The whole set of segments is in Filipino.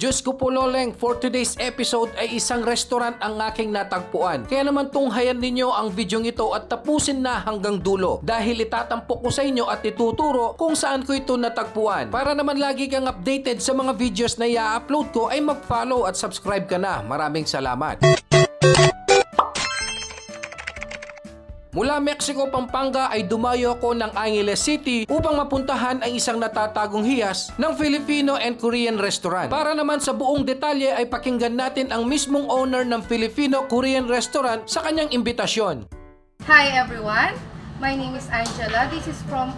Diyos ko po loleng, for today's episode ay isang restaurant ang aking natagpuan. Kaya naman tunghayan ninyo ang videong ito at tapusin na hanggang dulo. Dahil itatampok ko sa inyo at ituturo kung saan ko ito natagpuan. Para naman lagi kang updated sa mga videos na i-upload ko ay mag-follow at subscribe ka na. Maraming salamat. Mula Mexico, Pampanga ay dumayo ako ng Angeles City upang mapuntahan ang isang natatagong hiyas ng Filipino and Korean restaurant. Para naman sa buong detalye ay pakinggan natin ang mismong owner ng Filipino-Korean restaurant sa kanyang imbitasyon. Hi everyone, my name is Angela. This is from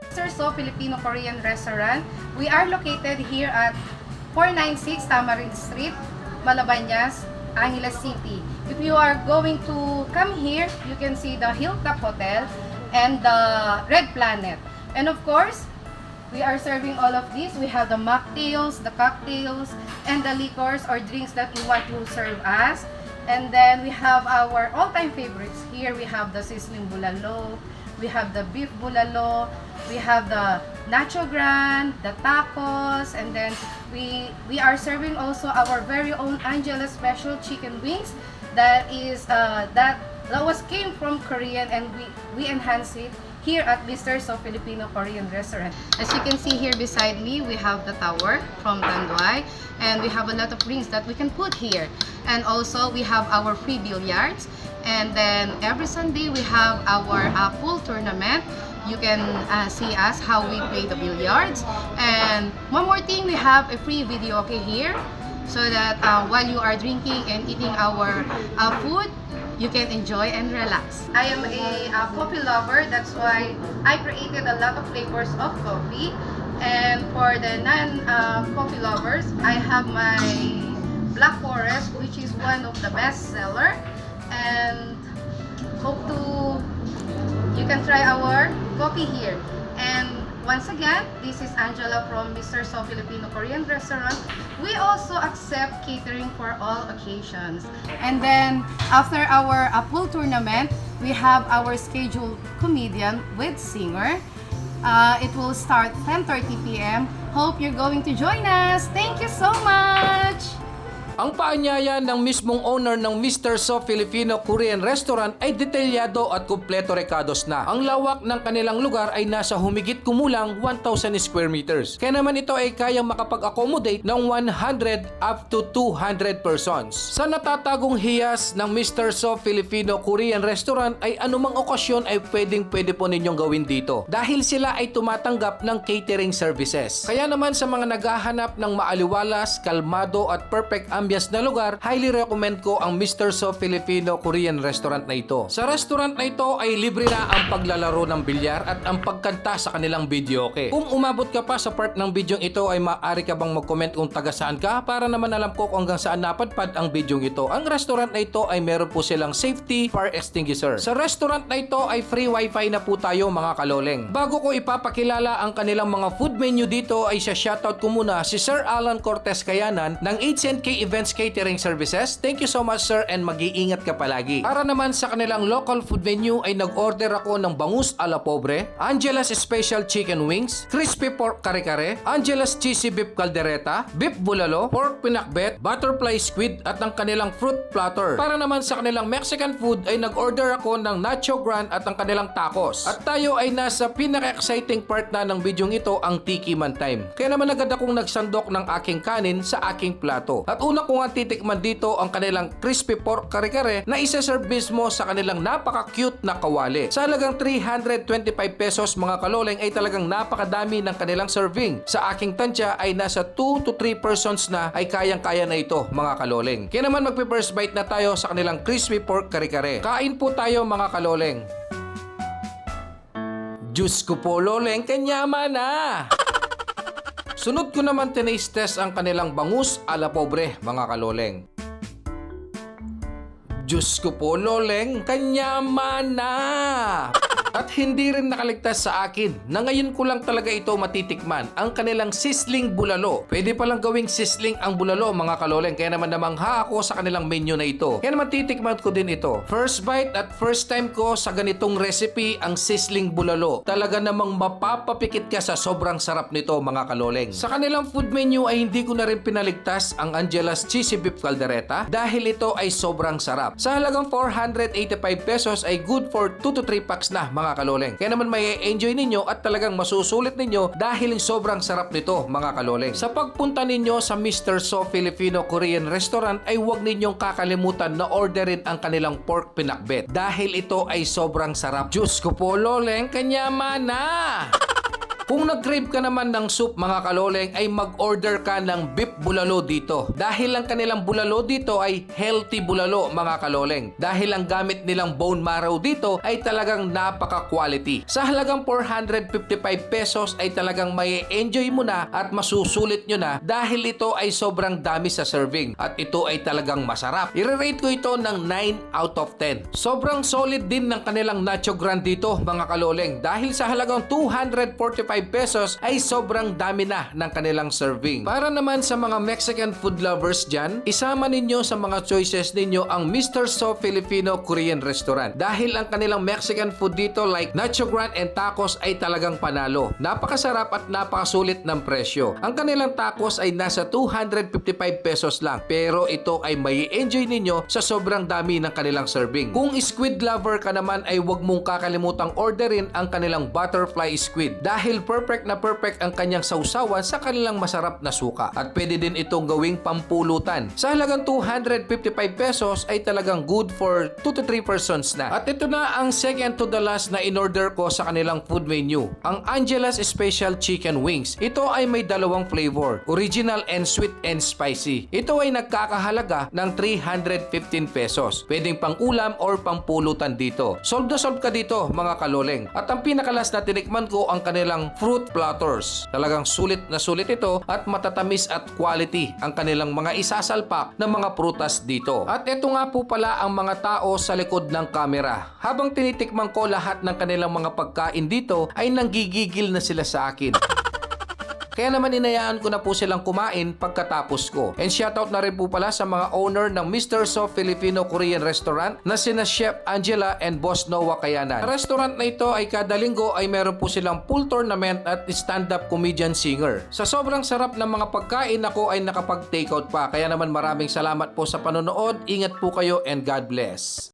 Mr. So Filipino-Korean Restaurant. We are located here at 496 Tamarind Street, Malabañas, Angeles City. If you are going to come here, you can see the Hilltop Hotel and the Red Planet. And of course, we are serving all of these. We have the mocktails, the cocktails, and the liquors or drinks that you want to serve us. And then we have our all-time favorites. Here we have the sizzling bulalo, we have the beef bulalo, we have the nacho grand, the tacos, and then we are serving also our very own Angela Special chicken wings. That is that was came from Korean, and we enhance it here at Mr. So Filipino Korean Restaurant. As you can see here beside me, we have the tower from Tanduay, and we have a lot of rings that we can put here. And also we have our free billiards, and then every Sunday we have our pool tournament. You can see us how we play the billiards. And one more thing, we have a free video here, so that while you are drinking and eating our food, you can enjoy and relax. I am a coffee lover, that's why I created a lot of flavors of coffee. And for the non-coffee lovers, I have my Black Forest, which is one of the best seller. And hope you can try our coffee here. And once again, this is Angela from Mr. So Filipino Korean Restaurant. We also accept catering for all occasions. And then after our pool tournament, we have our scheduled comedian with singer. It will start 10:30 p.m. Hope you're going to join us. Thank you so much! Ang paanyaya ng mismong owner ng Mr. So Filipino-Korean Restaurant ay detalyado at kumpleto rekados na. Ang lawak ng kanilang lugar ay nasa humigit kumulang 1,000 square meters. Kaya naman ito ay kayang makapag-accommodate ng 100 up to 200 persons. Sa natatagong hiyas ng Mr. So Filipino-Korean Restaurant ay anumang okasyon ay pwede po ninyong gawin dito. Dahil sila ay tumatanggap ng catering services. Kaya naman sa mga naghahanap ng maaliwalas, kalmado at perfect ambience na lugar, highly recommend ko ang Mr. So Filipino-Korean Restaurant na ito. Sa restaurant na ito ay libre na ang paglalaro ng bilyar at ang pagkanta sa kanilang videoke. Kung umabot ka pa sa part ng video ito ay maaari ka bang mag-comment kung taga saan ka para naman alam ko kung hanggang saan napadpad ang video ito. Ang restaurant na ito ay meron po silang safety fire extinguisher. Sa restaurant na ito ay free wifi na po tayo mga kaloleng. Bago ko ipapakilala ang kanilang mga food menu dito ay shoutout ko muna si Sir Alan Cortez Kayanan ng H&K Events Catering Services. Thank you so much sir, and mag-iingat ka palagi. Para naman sa kanilang local food menu ay nag-order ako ng bangus a la pobre, Angela's Special Chicken Wings, Crispy Pork Kare-Kare, Angela's Cheesy Beef Caldereta, Beef Bulalo, Pork Pinakbet, Butterfly Squid at ang kanilang fruit platter. Para naman sa kanilang Mexican food ay nag-order ako ng Nacho Grand at ang kanilang tacos. At tayo ay nasa pinaka-exciting part na ng bidyong ito, ang Tiki Man Time. Kaya naman agad akong nagsandok ng aking kanin sa aking plato. At una kung ang titikman dito ang kanilang crispy pork kare-kare na isa-serve mismo sa kanilang napaka-cute na kawali. Sa halagang 325 pesos mga kaloleng ay talagang napakadami ng kanilang serving. Sa aking tansya ay nasa 2 to 3 persons na ay kayang-kaya na ito mga kaloleng. Kaya naman magpe-first bite na tayo sa kanilang crispy pork kare-kare. Kain po tayo mga kaloleng. Diyos ko po loleng, kanyama na! Sunod ko naman tinaste test ang kanilang bangus a la pobre mga kaloleng. Diyos ko po, loleng, kanyaman na! At hindi rin nakaligtas sa akin na ngayon ko lang talaga ito matitikman, ang kanilang sisling bulalo. Pwede palang gawing sisling ang bulalo mga kaloleng, kaya naman namangha ako sa kanilang menu na ito. Kaya naman titikman ko din ito. First bite at first time ko sa ganitong recipe ang sisling bulalo. Talaga namang mapapapikit ka sa sobrang sarap nito mga kaloleng. Sa kanilang food menu ay hindi ko na rin pinaligtas ang Angela's Cheesy Beef Caldereta dahil ito ay sobrang sarap. Sa halagang 485 pesos ay good for 2 to 3 packs na mga kaloleng. Kaya naman may enjoy ninyo at talagang masusulit ninyo dahil sobrang sarap nito mga kaloleng. Sa pagpunta ninyo sa Mr. So Filipino Korean Restaurant ay huwag ninyong kakalimutan na orderin ang kanilang pork pinakbet dahil ito ay sobrang sarap. Diyos ko po loleng, kanyaman na! Kung nag-crave ka naman ng soup mga kaloleng ay mag-order ka ng beef bulalo dito. Dahil ang kanilang bulalo dito ay healthy bulalo mga kaloleng. Dahil ang gamit nilang bone marrow dito ay talagang napaka-quality. Sa halagang 455 pesos ay talagang may enjoy mo na at masusulit nyo na dahil ito ay sobrang dami sa serving. At ito ay talagang masarap. I-rate ko ito ng 9 out of 10. Sobrang solid din ng kanilang nacho grand dito mga kaloleng. Dahil sa halagang 245 pesos ay sobrang dami na ng kanilang serving. Para naman sa mga Mexican food lovers dyan, isama ninyo sa mga choices ninyo ang Mr. So Filipino Korean Restaurant. Dahil ang kanilang Mexican food dito like nacho grand and tacos ay talagang panalo. Napakasarap at napakasulit ng presyo. Ang kanilang tacos ay nasa 255 pesos lang. Pero ito ay may enjoy ninyo sa sobrang dami ng kanilang serving. Kung squid lover ka naman ay huwag mong kakalimutang orderin ang kanilang butterfly squid. Dahil perfect na perfect ang kanyang sausawan sa kanilang masarap na suka. At pwede din itong gawing pampulutan. Sa halagang 255 pesos ay talagang good for 2 to 3 persons na. At ito na ang second to the last na in-order ko sa kanilang food menu. Ang Angela's Special Chicken Wings. Ito ay may dalawang flavor. Original and sweet and spicy. Ito ay nagkakahalaga ng 315 pesos. Pwedeng pang ulam or pampulutan dito. Solve na solve ka dito mga kaloleng. At ang pinakalas na tinikman ko ang kanilang fruit platters. Talagang sulit na sulit ito at matatamis at quality ang kanilang mga isasalpak na mga prutas dito. At ito nga po pala ang mga tao sa likod ng kamera. Habang tinitikman ko lahat ng kanilang mga pagkain dito ay nanggigigil na sila sa akin. Kaya naman inayaan ko na po silang kumain pagkatapos ko. And shoutout na rin po pala sa mga owner ng Mr. So Filipino Korean Restaurant na sina Chef Angela and Boss Noah Kayanan. Sa restaurant na ito ay kada linggo ay meron po silang pool tournament at stand-up comedian singer. Sa sobrang sarap ng mga pagkain ako ay nakapag-takeout pa. Kaya naman maraming salamat po sa panonood. Ingat po kayo and God bless.